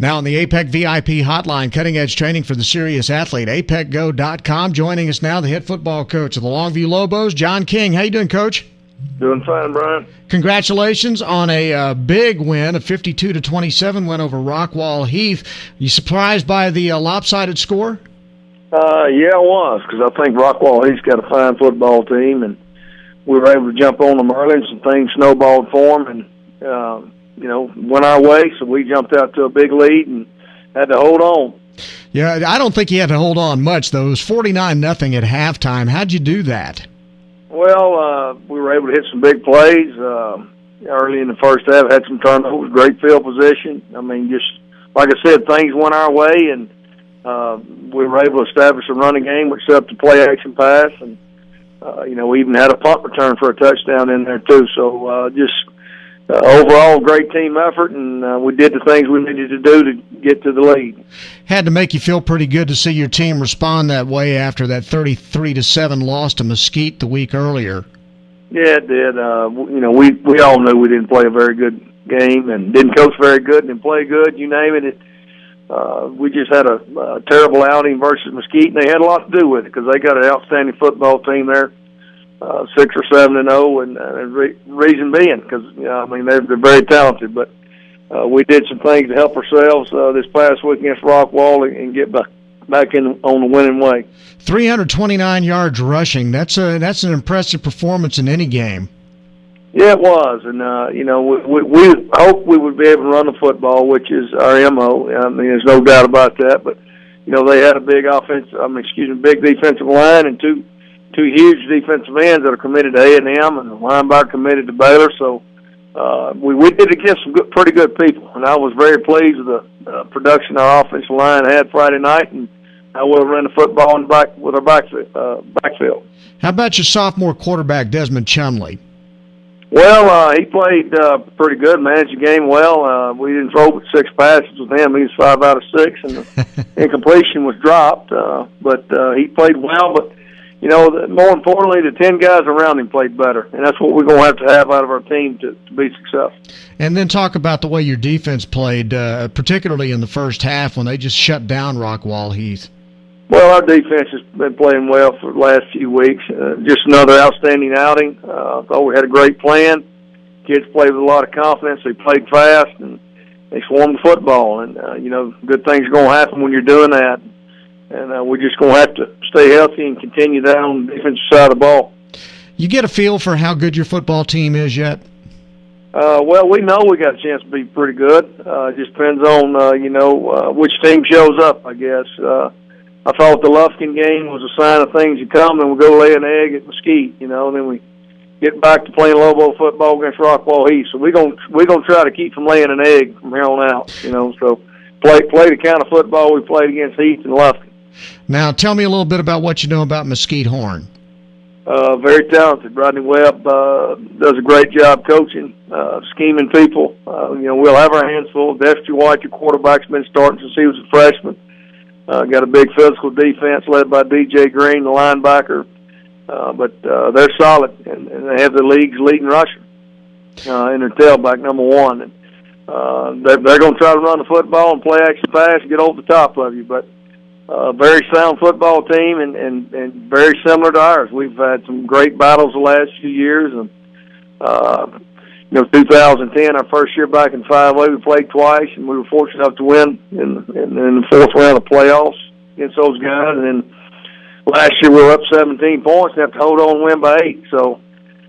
Now on the APEC VIP hotline, cutting-edge training for the serious athlete, apecgo.com. Joining us now, the head football coach of the Longview Lobos, John King. How you doing, Coach? Doing fine, Bryan. Congratulations on a big win, a 52-27 win over Rockwall Heath. You surprised by the lopsided score? Yeah, I was, because I think Rockwall Heath's got a fine football team, and we were able to jump on them early, and some things snowballed for them, and went our way, so we jumped out to a big lead and had to hold on. Yeah, I don't think you had to hold on much, though. It was 49-0 at halftime. How'd you do that? Well, we were able to hit some big plays early in the first half, had some turnovers, great field position. I mean, just like I said, things went our way, and we were able to establish a running game, which set up the play-action pass, and, we even had a punt return for a touchdown in there, too. So overall, great team effort, and we did the things we needed to do to get to the lead. Had to make you feel pretty good to see your team respond that way after that 33-7 loss to Mesquite the week earlier. Yeah, it did. We all knew we didn't play a very good game and didn't coach very good and didn't play good. You name it. We just had a terrible outing versus Mesquite, and they had a lot to do with it because they got an outstanding football team there. 6 or 7-0, and reason being because they're very talented. But we did some things to help ourselves this past week against Rockwall and get back on the winning way. 329 yards rushing. That's an impressive performance in any game. Yeah, it was, and we hoped we would be able to run the football, which is our MO. I mean, there's no doubt about that. But they had a big big defensive line and two huge defensive ends that are committed to A&M, and the linebacker committed to Baylor. So we did it against some pretty good people, and I was very pleased with the production our offensive line had Friday night, and how well ran the football with our backfield. How about your sophomore quarterback, Desmond Chumley? Well, he played pretty good, managed the game well. We didn't throw but 6 passes with him. He was 5 out of 6, and the incompletion was dropped. But he played well, but more importantly, the 10 guys around him played better, and that's what we're going to have out of our team to be successful. And then talk about the way your defense played, particularly in the first half when they just shut down Rockwall Heath. Well, our defense has been playing well for the last few weeks. Just another outstanding outing. I thought we had a great plan. Kids played with a lot of confidence. They played fast, and they swarmed the football. And, good things are going to happen when you're doing that. And we're just going to have to stay healthy and continue down on the defensive side of the ball. You get a feel for how good your football team is yet? Well, we know we got a chance to be pretty good. It just depends on, which team shows up, I guess. I thought the Lufkin game was a sign of things to come, and we go lay an egg at Mesquite, then we get back to playing Lobo football against Rockwall Heath. So we're gonna try to keep from laying an egg from here on out, so play the kind of football we played against Heath and Lufkin. Now, tell me a little bit about what you know about Mesquite Horn. Very talented. Rodney Webb does a great job coaching, scheming people. We'll have our hands full. Destry White, your quarterback's been starting since he was a freshman. Got a big physical defense led by DJ Green, the linebacker. But they're solid, and they have the league's leading rusher in their tailback, number 1. And they're going to try to run the football and play action pass and get over the top of you. But very sound football team and very similar to ours. We've had some great battles the last few years. And 2010, our first year back in 5A, we played twice, and we were fortunate enough to win in the 4th round of playoffs against those guys. And then last year we were up 17 points and have to hold on and win by 8. So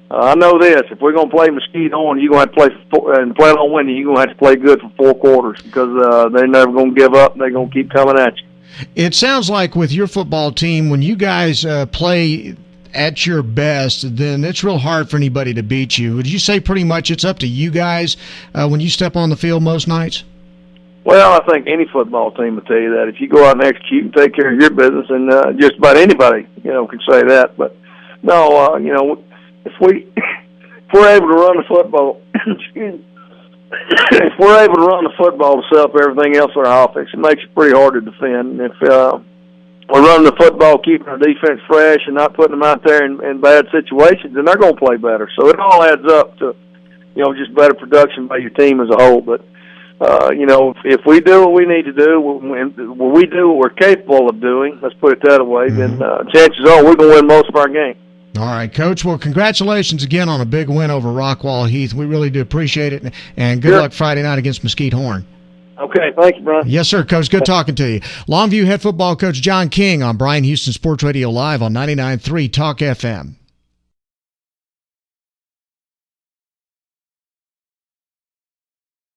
I know this: if we're going to play Mesquite on, you're going to have to play on winning. You're going to have to play good for 4 quarters because they're never going to give up, and they're going to keep coming at you. It sounds like with your football team, when you guys play at your best, then it's real hard for anybody to beat you. Would you say pretty much it's up to you guys when you step on the field most nights? Well, I think any football team will tell you that. If you go out and execute and take care of your business, and just about anybody, can say that. But no, if we're able to run the football, if we're able to run the football to set up everything else on our offense, it makes it pretty hard to defend. And if we're running the football, keeping our defense fresh, and not putting them out there in bad situations, then they're going to play better. So it all adds up to, just better production by your team as a whole. But If we do what we need to do, when we do what we're capable of doing, let's put it that way, then chances are we're going to win most of our games. All right, Coach. Well, congratulations again on a big win over Rockwall Heath. We really do appreciate it, and good luck Friday night against Mesquite Horn. Okay, thank you, Bryan. Yes, sir, Coach. Good talking to you. Longview head football coach John King on Bryan Houston Sports Radio Live on 99.3 Talk FM.